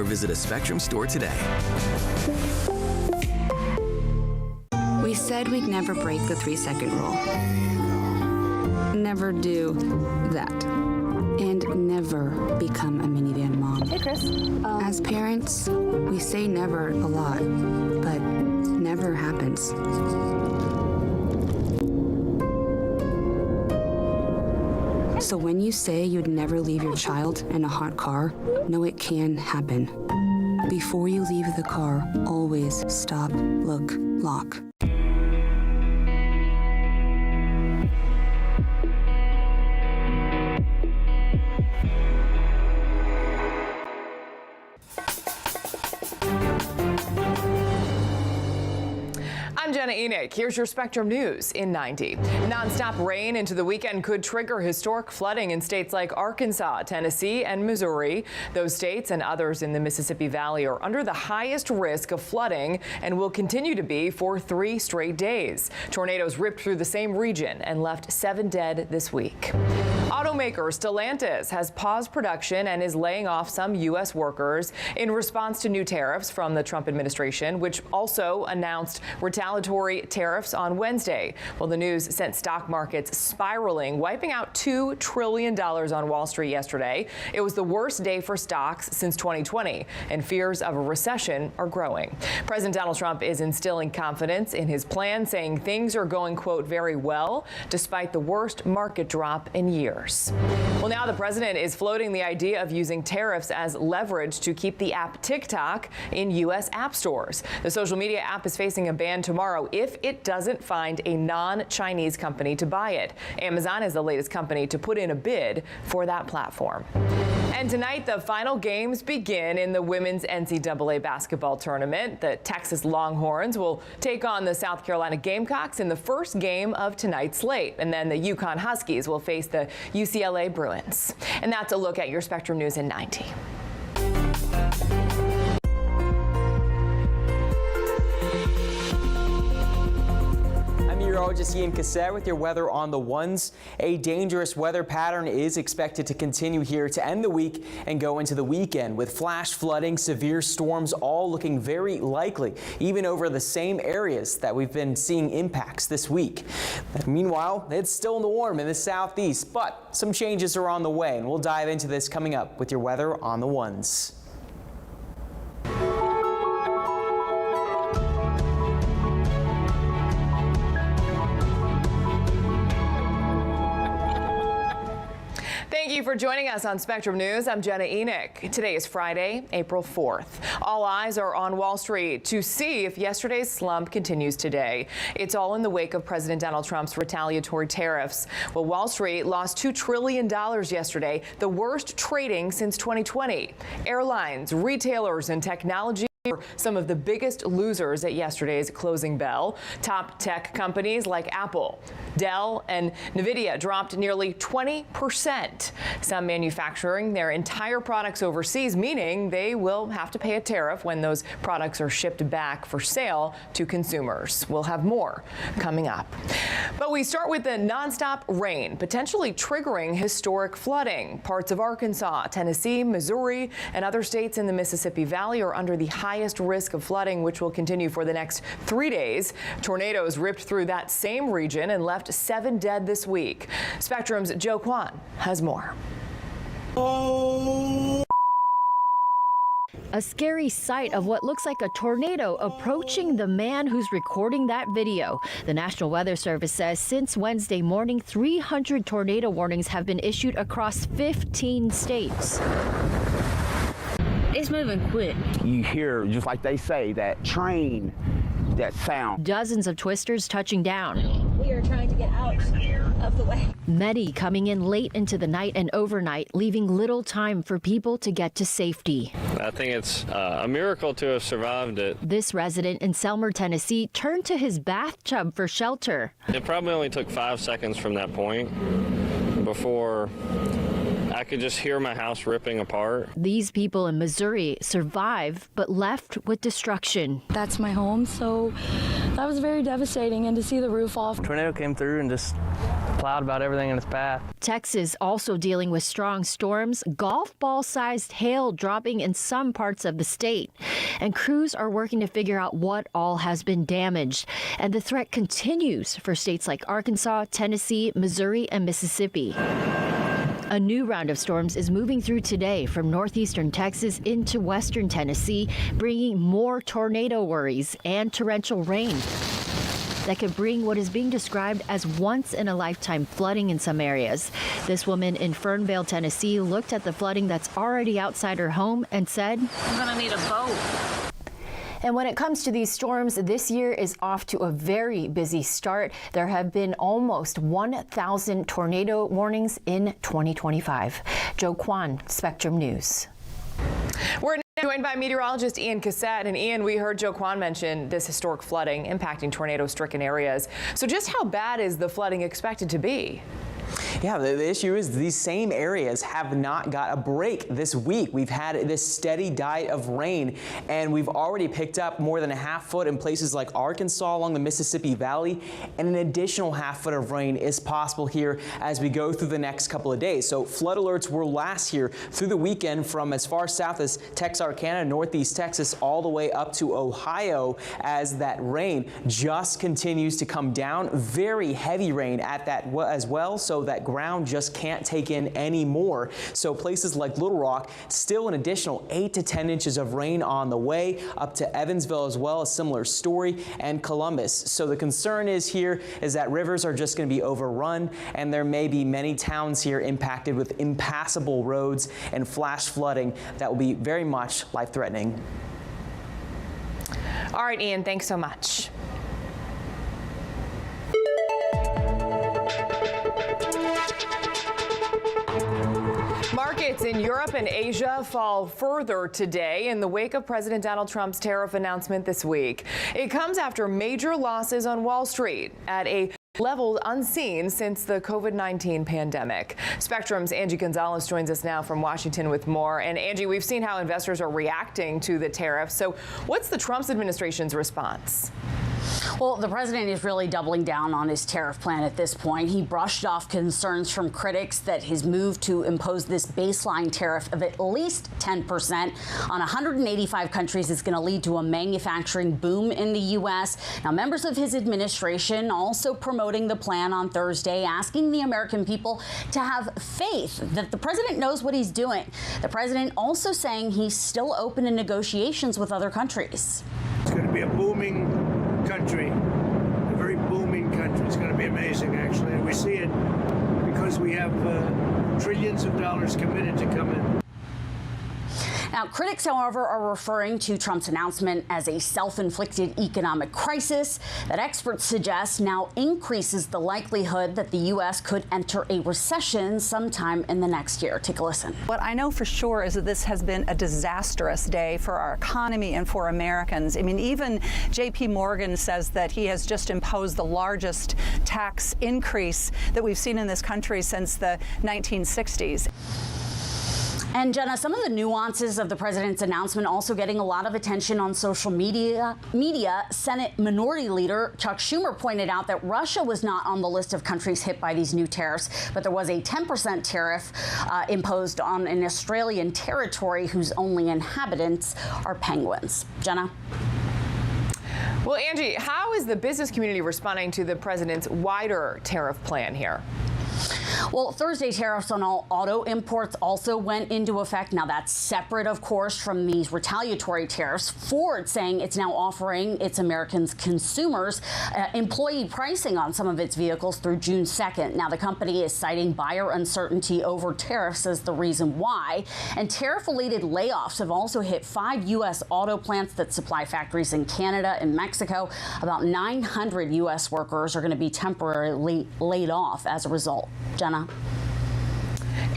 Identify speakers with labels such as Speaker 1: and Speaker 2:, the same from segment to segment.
Speaker 1: visit a Spectrum store today.
Speaker 2: We said we'd never break the 3-second rule. Never do that. And never become a minivan mom.
Speaker 3: Hey, Chris.
Speaker 2: As parents, we say never a lot, but never happens. So when you say you'd never leave your child in a hot car, know it can happen. Before you leave the car, always stop, look, lock.
Speaker 4: I'm Jenna Enoch. Here's your Spectrum News in 90. Non-stop rain into the weekend could trigger historic flooding in states like Arkansas, Tennessee, and Missouri. Those states and others in the Mississippi Valley are under the highest risk of flooding and will continue to be for 3 straight days. Tornadoes ripped through the same region and left 7 dead this week. Automaker Stellantis has paused production and is laying off some U.S. workers in response to new tariffs from the Trump administration, which also announced retaliatory tariffs on Wednesday. Well, the news sent stock markets spiraling, wiping out $2 trillion on Wall Street yesterday. It was the worst day for stocks since 2020, and fears of a recession are growing. President Donald Trump is instilling confidence in his plan, saying things are going, quote, very well, despite the worst market drop in years. Well, now the president is floating the idea of using tariffs as leverage to keep the app TikTok in U.S. app stores. The social media app is facing a ban tomorrow if it doesn't find a non-Chinese company to buy it. Amazon is the latest company to put in a bid for that platform. And tonight, the final games begin in the women's NCAA basketball tournament. The Texas Longhorns will take on the South Carolina Gamecocks in the first game of tonight's slate. And then the UConn Huskies will face the UCLA Bruins. And that's a look at your Spectrum News in 90.
Speaker 5: Meteorologist Ian Cassette with your weather on the ones. A dangerous weather pattern is expected to continue here to end the week and go into the weekend, with flash flooding, severe storms all looking very likely, even over the same areas that we've been seeing impacts this week. Meanwhile, it's still in the warm in the southeast, but some changes are on the way, and we'll dive into this coming up with your weather on the ones.
Speaker 4: Thank you for joining us on Spectrum News. I'm Jenna Enoch. Today is Friday, April 4th. All eyes are on Wall Street to see if yesterday's slump continues today. It's all in the wake of President Donald Trump's retaliatory tariffs. Well, Wall Street lost $2 trillion yesterday, the worst trading since 2020. Airlines, retailers, and technology were some of the biggest losers at yesterday's closing bell. Top tech companies like Apple, Dell, and Nvidia dropped nearly 20%. Some manufacturing their entire products overseas, meaning they will have to pay a tariff when those products are shipped back for sale to consumers. We'll have more coming up. But we start with the nonstop rain, potentially triggering historic flooding. Parts of Arkansas, Tennessee, Missouri, and other states in the Mississippi Valley are under the highest risk of flooding, which will continue for the next 3 days. Tornadoes ripped through that same region and left 7 dead this week. Spectrum's Joe Kwan has more.
Speaker 6: A scary sight of what looks like a tornado approaching the man who's recording that video. The National Weather Service says since Wednesday morning, 300 tornado warnings have been issued across 15 states.
Speaker 7: It's moving quick. You hear, just like they say, that train, that sound.
Speaker 6: Dozens of twisters touching down.
Speaker 3: We are trying to get out of the way.
Speaker 6: Many coming in late into the night and overnight, leaving little time for people to get to safety.
Speaker 8: I think it's a miracle to have survived it.
Speaker 6: This resident in Selmer, Tennessee, turned to his bathtub for shelter.
Speaker 8: It probably only took 5 seconds from that point before I could just hear my house ripping apart.
Speaker 6: These people in Missouri survived, but left with destruction.
Speaker 9: That's my home, so that was very devastating, and to see the roof off.
Speaker 10: Tornado came through and just
Speaker 1: plowed about everything in its path.
Speaker 6: Texas also dealing with strong storms, golf ball-sized hail dropping in some parts of the state. And crews are working to figure out what all has been damaged. And the threat continues for states like Arkansas, Tennessee, Missouri, and Mississippi. A new round of storms is moving through today from northeastern Texas into western Tennessee, bringing more tornado worries and torrential rain that could bring what is being described as once-in-a-lifetime flooding in some areas. This woman in Fernvale, Tennessee, looked at the flooding that's already outside her home and said,
Speaker 9: "I'm gonna need a boat."
Speaker 6: And when it comes to these storms, this year is off to a very busy start. There have been almost 1,000 tornado warnings in 2025. Joe Kwan, Spectrum News.
Speaker 4: We're joined by meteorologist Ian Cassette. And Ian, we heard Joe Kwan mention this historic flooding impacting tornado-stricken areas. So just how bad is the flooding expected to be?
Speaker 5: Yeah, the issue is these same areas have not got a break this week. We've had this steady diet of rain, and we've already picked up more than a half foot in places like Arkansas along the Mississippi Valley, and an additional half foot of rain is possible here as we go through the next couple of days. So flood alerts will last here through the weekend from as far south as Texarkana, northeast Texas, all the way up to Ohio as that rain just continues to come down. Very heavy rain at that as well, so that ground just can't take in any more. So places like Little Rock, still an additional 8 to 10 inches of rain on the way, up to Evansville as well, a similar story, and Columbus. So the concern is that rivers are just going to be overrun, and there may be many towns here impacted with impassable roads and flash flooding that will be very much life-threatening.
Speaker 4: All right, Ian, thanks so much. Markets in Europe and Asia fall further today in the wake of President Donald Trump's tariff announcement this week. It comes after major losses on Wall Street at a level unseen since the COVID-19 pandemic. Spectrum's Angie Gonzalez joins us now from Washington with more. And Angie, we've seen how investors are reacting to the tariff. So what's the Trump administration's response?
Speaker 9: Well, the president is really doubling down on his tariff plan at this point. He brushed off concerns from critics that his move to impose this baseline tariff of at least 10% on 185 countries is going to lead to a manufacturing boom in the U.S. Now, members of his administration also promoting the plan on Thursday, asking the American people to have faith that the president knows what he's doing. The president also saying he's still open to negotiations with other countries.
Speaker 10: It's going to be a booming country, a very booming country. It's going to be amazing, actually. And we see it because we have trillions of dollars committed to come in.
Speaker 9: Now, critics, however, are referring to Trump's announcement as a self-inflicted economic crisis that experts suggest now increases the likelihood that the U.S. could enter a recession sometime in the next year. Take a listen.
Speaker 11: What I know for sure is that this has been a disastrous day for our economy and for Americans. I mean, even J.P. Morgan says that he has just imposed the largest tax increase that we've seen in this country since the 1960s.
Speaker 9: And Jenna, some of the nuances of the president's announcement also getting a lot of attention on social media. Senate Minority Leader Chuck Schumer pointed out that Russia was not on the list of countries hit by these new tariffs, but there was a 10% tariff imposed on an Australian territory whose only inhabitants are penguins. Jenna?
Speaker 4: Well, Angie, how is the business community responding to the president's wider tariff plan here?
Speaker 9: Well, Thursday tariffs on all auto imports also went into effect. Now, that's separate, of course, from these retaliatory tariffs. Ford saying it's now offering its American consumers employee pricing on some of its vehicles through June 2nd. Now, the company is citing buyer uncertainty over tariffs as the reason why. And tariff-related layoffs have also hit 5 U.S. auto plants that supply factories in Canada and Mexico. About 900 U.S. workers are going to be temporarily laid off as a result. Jenna?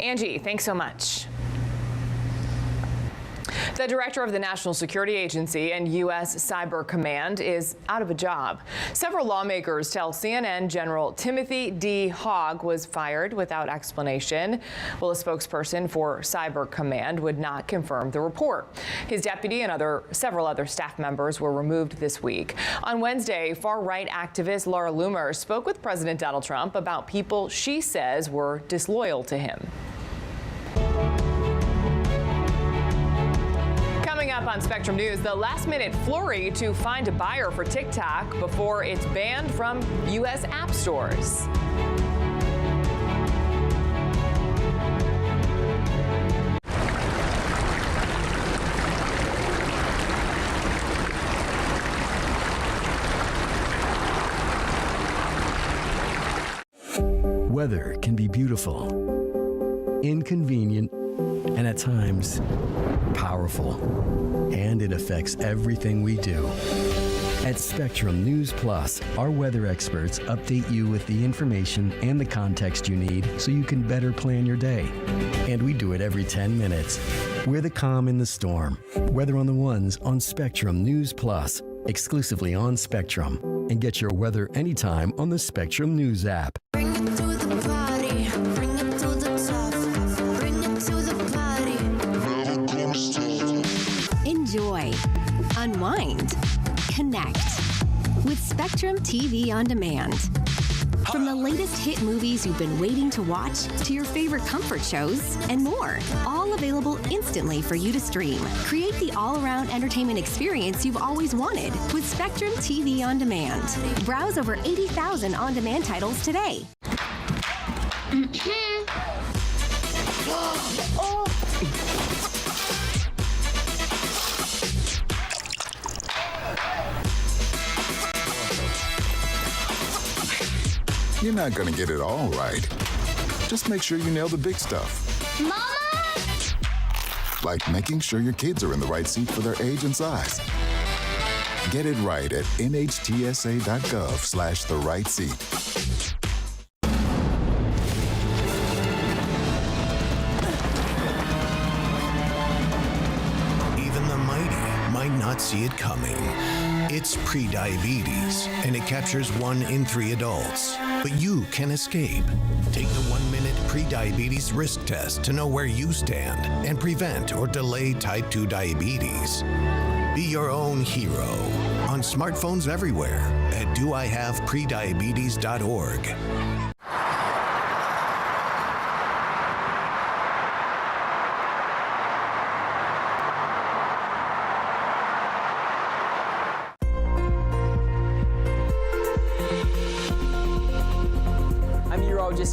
Speaker 4: Angie, thanks so much. The director of the National Security Agency and U.S. Cyber Command is out of a job. Several lawmakers tell CNN General Timothy D. Hogg was fired without explanation. Well, a spokesperson for Cyber Command would not confirm the report. His deputy and several other staff members were removed this week. On Wednesday, far-right activist Laura Loomer spoke with President Donald Trump about people she says were disloyal to him. Coming up on Spectrum News, the last-minute flurry to find a buyer for TikTok before it's banned from U.S. app stores.
Speaker 1: Weather can be beautiful, inconvenient, and at times powerful. And it affects everything we do. At Spectrum News Plus, our weather experts update you with the information and the context you need so you can better plan your day. And we do it every 10 minutes. We're the calm in the storm. Weather on the Ones on Spectrum News Plus, exclusively on Spectrum. And get your weather anytime on the Spectrum News app.
Speaker 12: Bring it to the party, bring it to the top, bring it to the party. Never gonna stop.
Speaker 13: Enjoy, unwind, connect with Spectrum TV on Demand. From the latest hit movies you've been waiting to watch to your favorite comfort shows and more, all available instantly for you to stream. Create the all-around entertainment experience you've always wanted with Spectrum TV on Demand. Browse over 80,000 on-demand titles today.
Speaker 14: You're not gonna get it all right. Just make sure you nail the big stuff.
Speaker 12: Mama!
Speaker 14: Like making sure your kids are in the right seat for their age and size. Get it right at nhtsa.gov/the-right-seat.
Speaker 15: Even the mighty might not see it coming. It's prediabetes, and it captures 1 in 3 adults. But you can escape. Take the 1-minute prediabetes risk test to know where you stand and prevent or delay type 2 diabetes. Be your own hero on smartphones everywhere at doihaveprediabetes.org.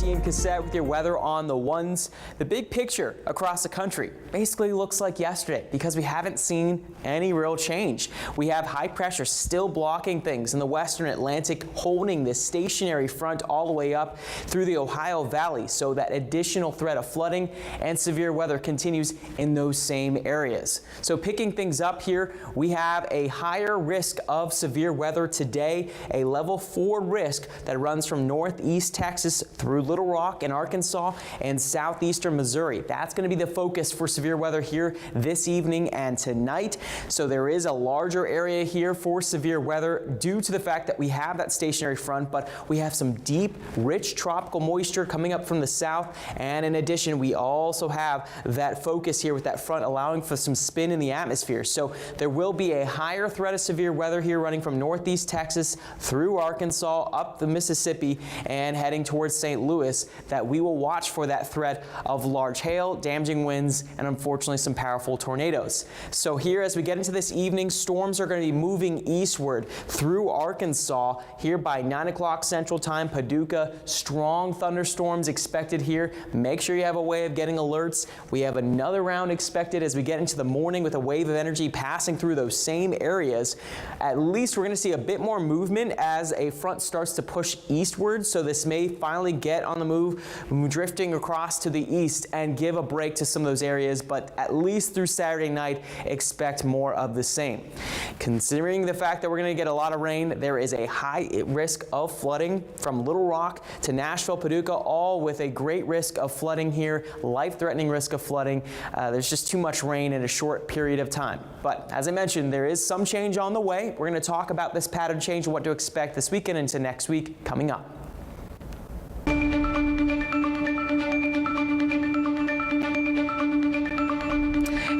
Speaker 5: Ian Cassette with your weather on the Ones. The big picture across the country basically looks like yesterday because we haven't seen any real change. We have high pressure still blocking things in the western Atlantic, holding this stationary front all the way up through the Ohio Valley, so that additional threat of flooding and severe weather continues in those same areas. So picking things up here, we have a higher risk of severe weather today, a level 4 risk that runs from northeast Texas through Little Rock in Arkansas and southeastern Missouri. That's going to be the focus for severe weather here this evening and tonight. So there is a larger area here for severe weather due to the fact that we have that stationary front, but we have some deep, rich tropical moisture coming up from the south. And in addition, we also have that focus here with that front allowing for some spin in the atmosphere. So there will be a higher threat of severe weather here running from northeast Texas through Arkansas, up the Mississippi, and heading towards St. Louis, that we will watch for that threat of large hail, damaging winds, and unfortunately some powerful tornadoes. So here as we get into this evening, storms are going to be moving eastward through Arkansas here by 9 o'clock Central Time, Paducah. Strong thunderstorms expected here. Make sure you have a way of getting alerts. We have another round expected as we get into the morning with a wave of energy passing through those same areas. At least we're going to see a bit more movement as a front starts to push eastward, so this may finally get get on the move, drifting across to the east and give a break to some of those areas, but at least through Saturday night, expect more of the same. Considering the fact that we're going to get a lot of rain, there is a high risk of flooding from Little Rock to Nashville, Paducah, all with a great risk of flooding here, life-threatening risk of flooding. There's just too much rain in a short period of time. But as I mentioned, there is some change on the way. We're going to talk about this pattern change and what to expect this weekend into next week coming up.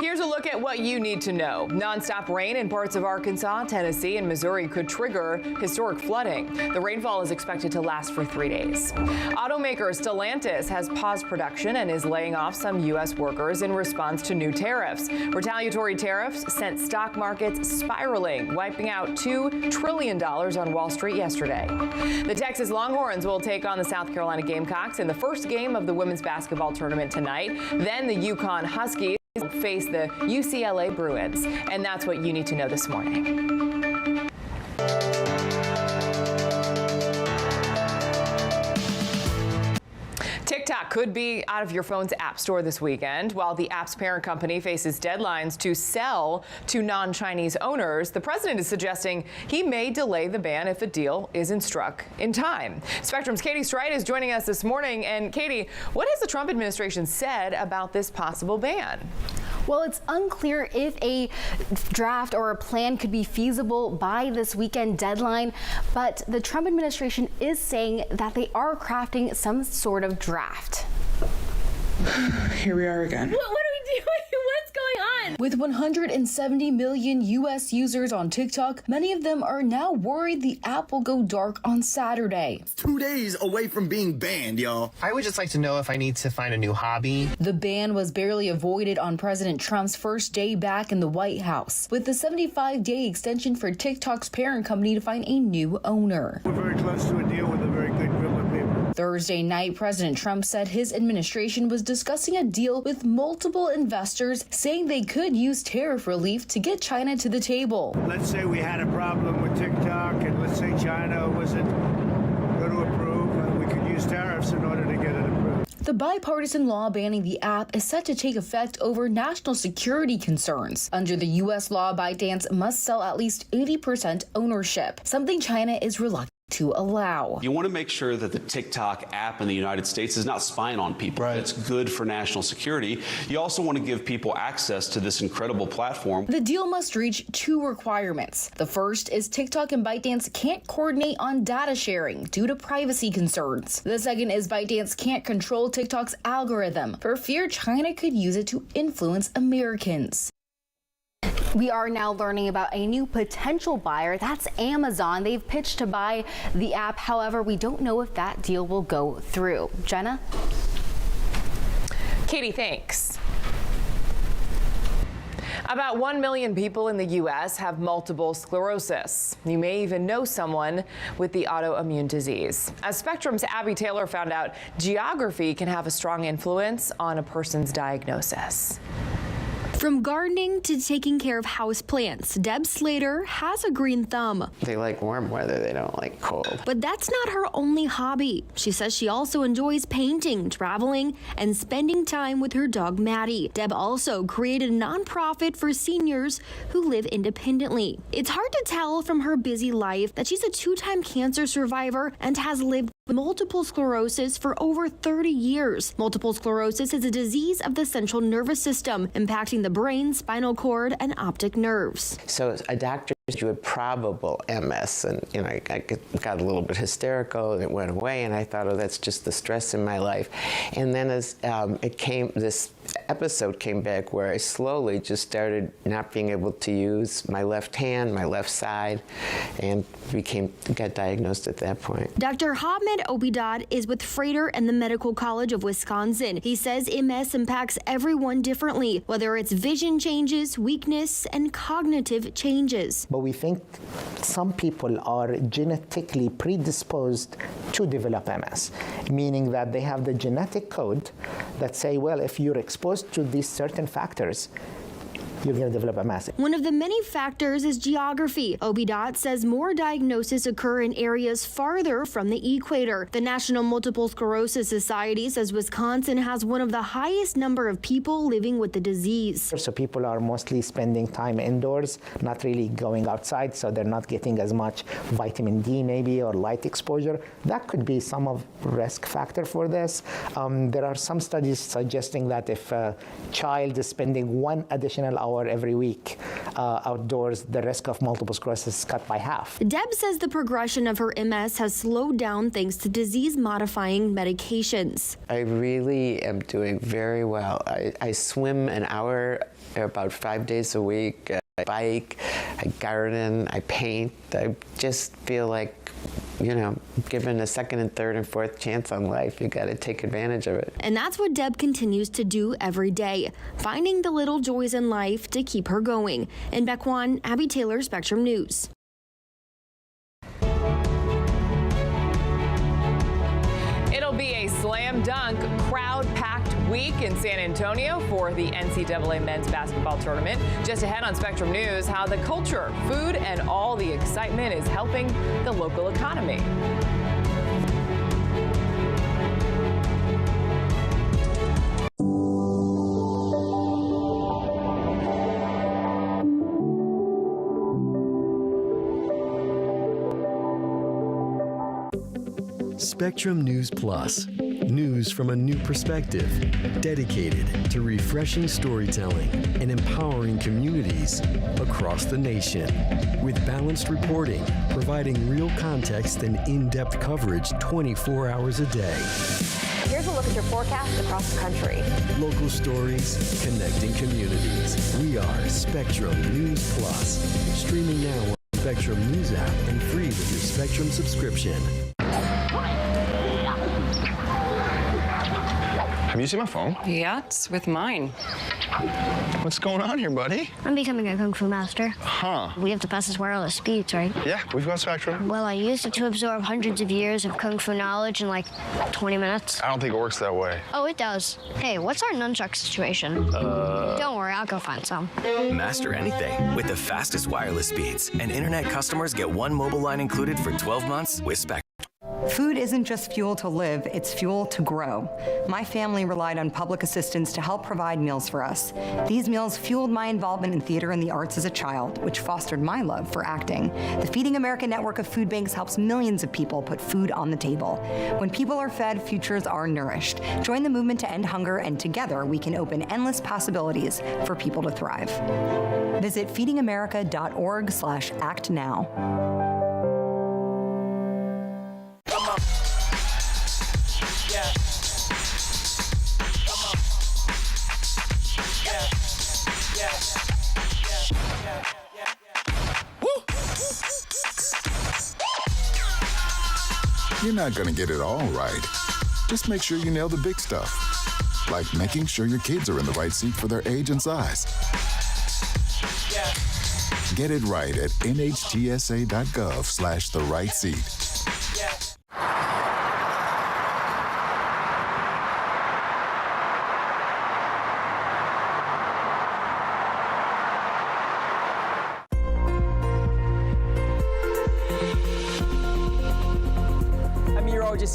Speaker 4: Here's a look at what you need to know. Nonstop rain in parts of Arkansas, Tennessee, and Missouri could trigger historic flooding. The rainfall is expected to last for 3 days. Automaker Stellantis has paused production and is laying off some U.S. workers in response to new tariffs. Retaliatory tariffs sent stock markets spiraling, wiping out $2 trillion on Wall Street yesterday. The Texas Longhorns will take on the South Carolina Gamecocks in the first game of the women's basketball tournament tonight. Then the UConn Huskies face the UCLA Bruins. And that's what you need to know this morning. TikTok could be out of your phone's app store this weekend. While the app's parent company faces deadlines to sell to non-Chinese owners, the president is suggesting he may delay the ban if a deal isn't struck in time. Spectrum's Katie Stride is joining us this morning. And Katie, what has the Trump administration said about this possible ban?
Speaker 16: Well, it's unclear if a draft or a plan could be feasible by this weekend deadline, but the Trump administration is saying that they are crafting some sort of draft.
Speaker 17: Here we are again.
Speaker 16: What are we doing? What's going on?
Speaker 17: With 170 million U.S. users on TikTok, many of them are now worried the app will go dark on Saturday.
Speaker 18: 2 days away from being banned, y'all. I would just like to know if I need to find a new hobby.
Speaker 17: The ban was barely avoided on President Trump's first day back in the White House, with the 75-day extension for TikTok's parent company to find a new owner.
Speaker 10: We're very close to a deal with a very good group of people.
Speaker 17: Thursday night, President Trump said his administration was discussing a deal with multiple investors, saying they could use tariff relief to get China to the table.
Speaker 10: Let's say we had a problem with TikTok, and let's say China wasn't going to approve, we could use tariffs in order to get it approved.
Speaker 17: The bipartisan law banning the app is set to take effect over national security concerns. Under the U.S. law, ByteDance must sell at least 80% ownership, something China is reluctant to allow.
Speaker 19: You want to make sure that the TikTok app in the United States is not spying on people. Right. It's good for national security. You also want to give people access to this incredible platform.
Speaker 17: The deal must reach 2 requirements. The first is TikTok and ByteDance can't coordinate on data sharing due to privacy concerns. The second is ByteDance can't control TikTok's algorithm for fear China could use it to influence Americans.
Speaker 16: We are now learning about a new potential buyer. That's Amazon. They've pitched to buy the app. However, we don't know if that deal will go through. Jenna?
Speaker 4: Katie, thanks. About 1 million people in the U.S. have multiple sclerosis. You may even know someone with the autoimmune disease. As Spectrum's Abby Taylor found out, geography can have a strong influence on a person's diagnosis.
Speaker 20: From gardening to taking care of houseplants, Deb Slater has a green thumb.
Speaker 21: They like warm weather, they don't like cold.
Speaker 20: But that's not her only hobby. She says she also enjoys painting, traveling, and spending time with her dog Maddie. Deb also created a nonprofit for seniors who live independently. It's hard to tell from her busy life that she's a 2-time cancer survivor and has lived multiple sclerosis for over 30 years. Multiple sclerosis is a disease of the central nervous system, impacting the brain, spinal cord, and optic nerves.
Speaker 21: So a doctor said you had probable MS, and I got a little bit hysterical, and it went away, and I thought, oh, that's just the stress in my life. And then as this episode came back where I slowly just started not being able to use my left hand, my left side, and got diagnosed at that point.
Speaker 20: Dr. Ahmed Obidad is with Frater and the Medical College of Wisconsin. He says MS impacts everyone differently, whether it's vision changes, weakness, and cognitive changes.
Speaker 22: But we think some people are genetically predisposed to develop MS, meaning that they have the genetic code that say, well, if you're exposed to these certain factors, you're going to develop MS.
Speaker 20: One of the many factors is geography. OBDOT says more diagnoses occur in areas farther from the equator. The National Multiple Sclerosis Society says Wisconsin has one of the highest number of people living with the disease.
Speaker 22: So people are mostly spending time indoors, not really going outside, so they're not getting as much vitamin D maybe or light exposure. That could be some of risk factor for this. There are some studies suggesting that if a child is spending 1 additional hour every week outdoors, the risk of multiple sclerosis is cut by half.
Speaker 20: Deb says the progression of her MS has slowed down thanks to disease-modifying medications.
Speaker 21: I really am doing very well. I swim an hour about 5 days a week. I bike, I garden, I paint. I just feel like, you know, given a second and third and fourth chance on life, you got to take advantage of it.
Speaker 20: And that's what Deb continues to do every day, finding the little joys in life to keep her going. In Bequan, Abby Taylor, Spectrum News.
Speaker 4: It'll be a slam dunk, crowd-packed week in San Antonio for the NCAA men's basketball tournament. Just ahead on Spectrum News, how the culture, food, and all the excitement is helping the local economy.
Speaker 1: Spectrum News Plus. News from a new perspective, dedicated to refreshing storytelling and empowering communities across the nation. With balanced reporting, providing real context and in-depth coverage 24 hours a day.
Speaker 3: Here's a look at your forecast across the country.
Speaker 1: Local stories, connecting communities. We are Spectrum News Plus. Streaming now on Spectrum News app and free with your Spectrum subscription.
Speaker 2: Have you seen my phone?
Speaker 7: Yeah, it's with mine.
Speaker 2: What's going on here, buddy?
Speaker 23: I'm becoming a Kung Fu master.
Speaker 2: Huh.
Speaker 23: We have the fastest wireless speeds, right?
Speaker 2: Yeah, we've got Spectrum.
Speaker 23: Well, I used it to absorb hundreds of years of Kung Fu knowledge in like 20 minutes.
Speaker 2: I don't think it works that way.
Speaker 23: Oh, it does. Hey, what's our nunchuck situation? Don't worry, I'll go find some.
Speaker 24: Master anything with the fastest wireless speeds. And internet customers get 1 mobile line included for 12 months with Spectrum.
Speaker 7: Food isn't just fuel to live, it's fuel to grow. My family relied on public assistance to help provide meals for us. These meals fueled my involvement in theater and the arts as a child, which fostered my love for acting. The Feeding America network of food banks helps millions of people put food on the table. When people are fed, futures are nourished. Join the movement to end hunger, and together we can open endless possibilities for people to thrive. Visit feedingamerica.org/actnow.
Speaker 14: You're not going to get it all right. Just make sure you nail the big stuff, like making sure your kids are in the right seat for their age and size. Get it right at nhtsa.gov/the-right-seat.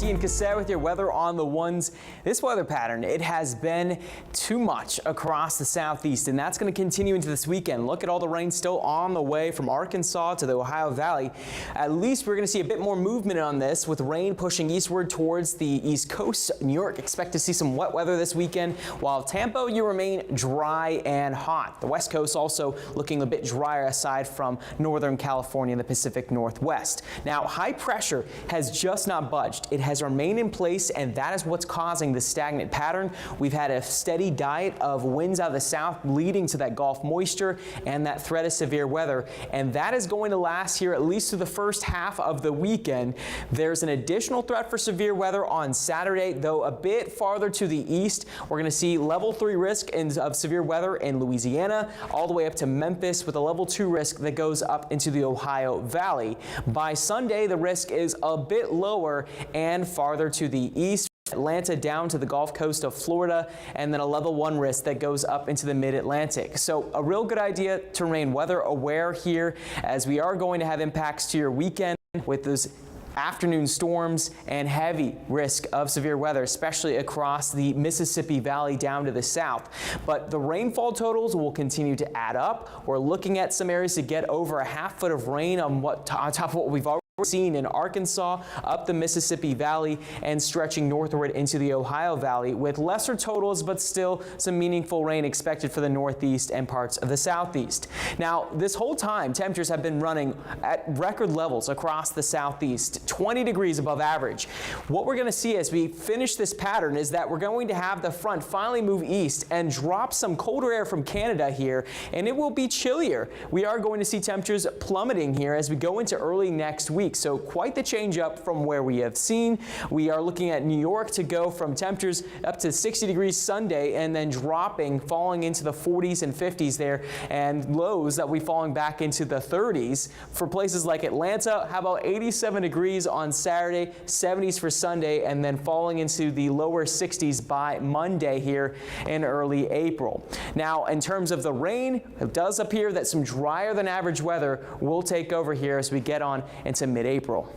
Speaker 5: Ian Cassett with your weather on the ones. This weather pattern, it has been too much across the southeast, and that's going to continue into this weekend. Look at all the rain still on the way from Arkansas to the Ohio Valley. At least we're going to see a bit more movement on this, with rain pushing eastward towards the East Coast. New York, expect to see some wet weather this weekend, while Tampa, you remain dry and hot. The West Coast also looking a bit drier aside from Northern California and the Pacific Northwest. Now, high pressure has just not budged. It has remained in place, and that is what's causing the stagnant pattern. We've had a steady diet of winds out of the south leading to that Gulf moisture and that threat of severe weather, and that is going to last here at least through the first half of the weekend. There's an additional threat for severe weather on Saturday, though a bit farther to the east. We're going to see level 3 risk of severe weather in Louisiana all the way up to Memphis, with a level 2 risk that goes up into the Ohio Valley. By Sunday, the risk is a bit lower and farther to the east Atlanta down to the Gulf Coast of Florida, and then a level 1 risk that goes up into the mid-Atlantic. So a real good idea to remain weather aware here, as we are going to have impacts to your weekend with those afternoon storms and heavy risk of severe weather, especially across the Mississippi Valley down to the south. But the rainfall totals will continue to add up. We're looking at some areas to get over a half foot of rain on top of what we've already seen in Arkansas, up the Mississippi Valley, and stretching northward into the Ohio Valley, with lesser totals but still some meaningful rain expected for the northeast and parts of the southeast. Now, this whole time, temperatures have been running at record levels across the southeast, 20 degrees above average. What we're going to see as we finish this pattern is that we're going to have the front finally move east and drop some colder air from Canada here, and it will be chillier. We are going to see temperatures plummeting here as we go into early next week. So quite the change up from where we have seen. We are looking at New York to go from temperatures up to 60 degrees Sunday and then dropping, falling into the 40s and 50s there, and lows that will be falling back into the 30s. For places like Atlanta, how about 87 degrees on Saturday, 70s for Sunday, and then falling into the lower 60s by Monday here in early April. Now, in terms of the rain, it does appear that some drier than average weather will take over here as we get on into mid-April.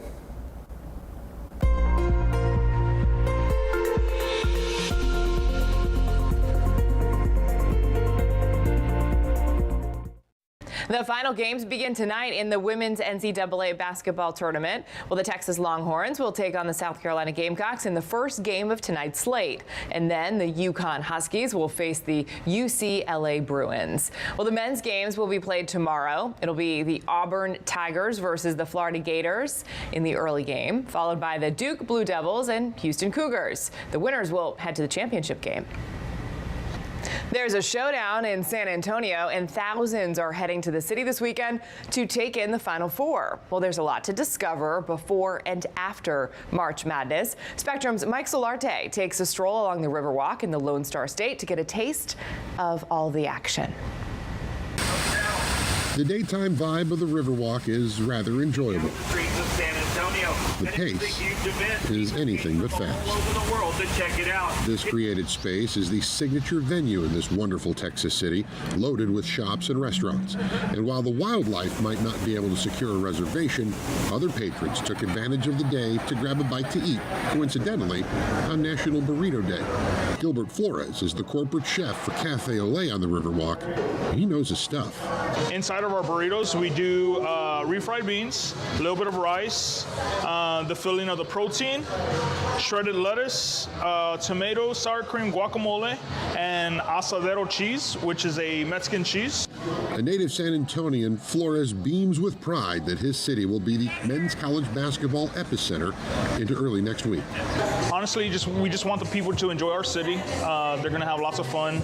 Speaker 4: The final games begin tonight in the women's NCAA basketball tournament. Well, the Texas Longhorns will take on the South Carolina Gamecocks in the first game of tonight's slate. And then the UConn Huskies will face the UCLA Bruins. Well, the men's games will be played tomorrow. It'll be the Auburn Tigers versus the Florida Gators in the early game, followed by the Duke Blue Devils and Houston Cougars. The winners will head to the championship game. There's a showdown in San Antonio, and thousands are heading to the city this weekend to take in the Final Four. Well, there's a lot to discover before and after March Madness. Spectrum's Mike Solarte takes a stroll along the Riverwalk in the Lone Star State to get a taste of all the action.
Speaker 6: The daytime vibe of the Riverwalk is rather enjoyable. The pace is anything but fast. This created space is the signature venue in this wonderful Texas city, loaded with shops and restaurants. And while the wildlife might not be able to secure a reservation, other patrons took advantage of the day to grab a bite to eat, coincidentally, on National Burrito Day. Gilbert Flores is the corporate chef for Cafe Olé on the Riverwalk. He knows his stuff.
Speaker 8: Inside of our burritos, we do refried beans, a little bit of rice, the filling of the protein, shredded lettuce, tomato, sour cream, guacamole, and asadero cheese, which is a Mexican cheese.
Speaker 6: A native San Antonian, Flores beams with pride that his city will be the men's college basketball epicenter into early next week.
Speaker 8: Honestly, we just want the people to enjoy our city. They're going to have lots of fun.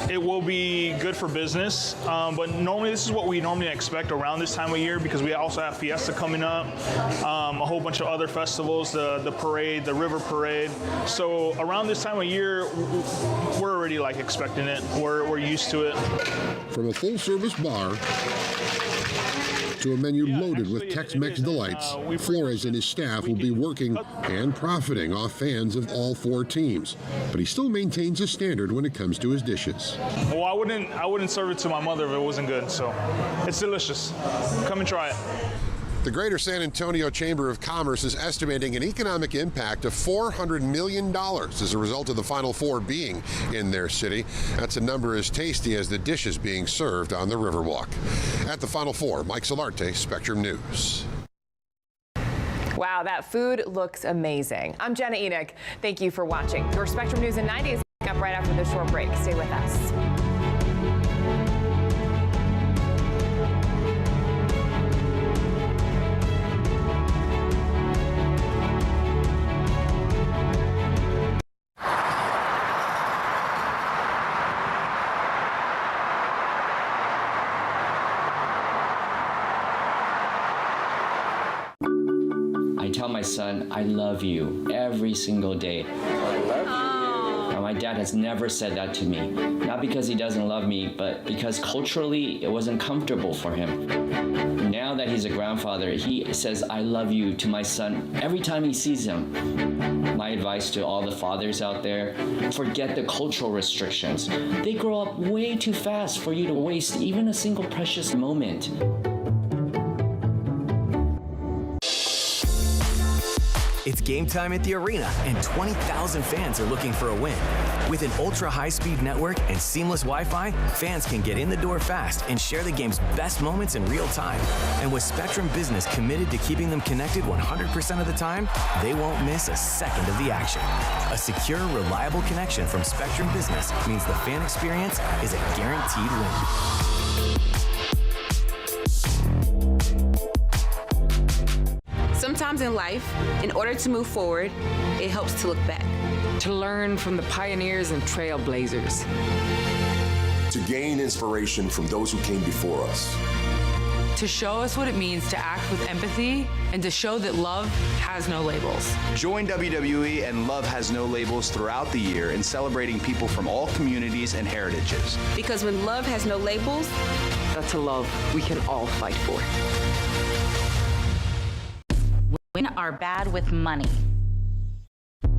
Speaker 8: It will be good for business. But normally, this is what we normally expect around this time of year, because we also have Fiesta coming up, a whole bunch of other festivals, the parade, the river parade. So around this time of year, we're already expecting it. We're used to it.
Speaker 6: From a full-service bar to a menu loaded with Tex-Mex delights, Flores and his staff will be working and profiting off fans of all four teams. But he still maintains a standard when it comes to his dishes.
Speaker 8: Well, I wouldn't serve it to my mother if it wasn't good, so it's delicious. Come and try it.
Speaker 6: The Greater San Antonio Chamber of Commerce is estimating an economic impact of $400 million as a result of the Final Four being in their city. That's a number as tasty as the dishes being served on the Riverwalk. At the Final Four, Mike Solarte, Spectrum News.
Speaker 4: Wow, that food looks amazing. I'm Jenna Enoch. Thank you for watching. Your Spectrum News in 90 is up right after this short break. Stay with us.
Speaker 9: I tell my son, I love you every single day. I love you. My dad has never said that to me. Not because he doesn't love me, but because culturally it wasn't comfortable for him. Now that he's a grandfather, he says, I love you to my son every time he sees him. My advice to all the fathers out there, forget the cultural restrictions. They grow up way too fast for you to waste even a single precious moment.
Speaker 24: It's game time at the arena, and 20,000 fans are looking for a win. With an ultra-high-speed network and seamless Wi-Fi, fans can get in the door fast and share the game's best moments in real time. And with Spectrum Business committed to keeping them connected 100% of the time, they won't miss a second of the action. A secure, reliable connection from Spectrum Business means the fan experience is a guaranteed win.
Speaker 11: Sometimes in life, in order to move forward, it helps to look back. To learn from the pioneers and trailblazers.
Speaker 12: To gain inspiration from those who came before us.
Speaker 13: To show us what it means to act with empathy and to show that love has no labels.
Speaker 25: Join WWE and Love Has No Labels throughout the year in celebrating people from all communities and heritages.
Speaker 11: Because when love has no labels, that's a love we can all fight for.
Speaker 26: Women are bad with money.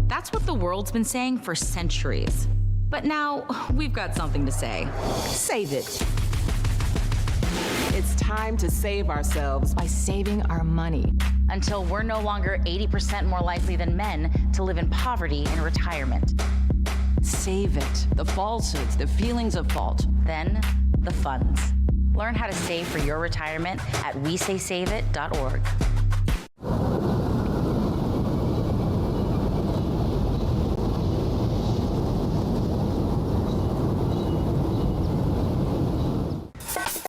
Speaker 26: That's what the world's been saying for centuries. But now we've got something to say.
Speaker 27: Save it. It's time to save ourselves by saving our money.
Speaker 26: Until we're no longer 80% more likely than men to live in poverty in retirement.
Speaker 27: Save it. The falsehoods, the feelings of fault.
Speaker 26: Then the funds. Learn how to save for your retirement at WeSaySaveIt.org.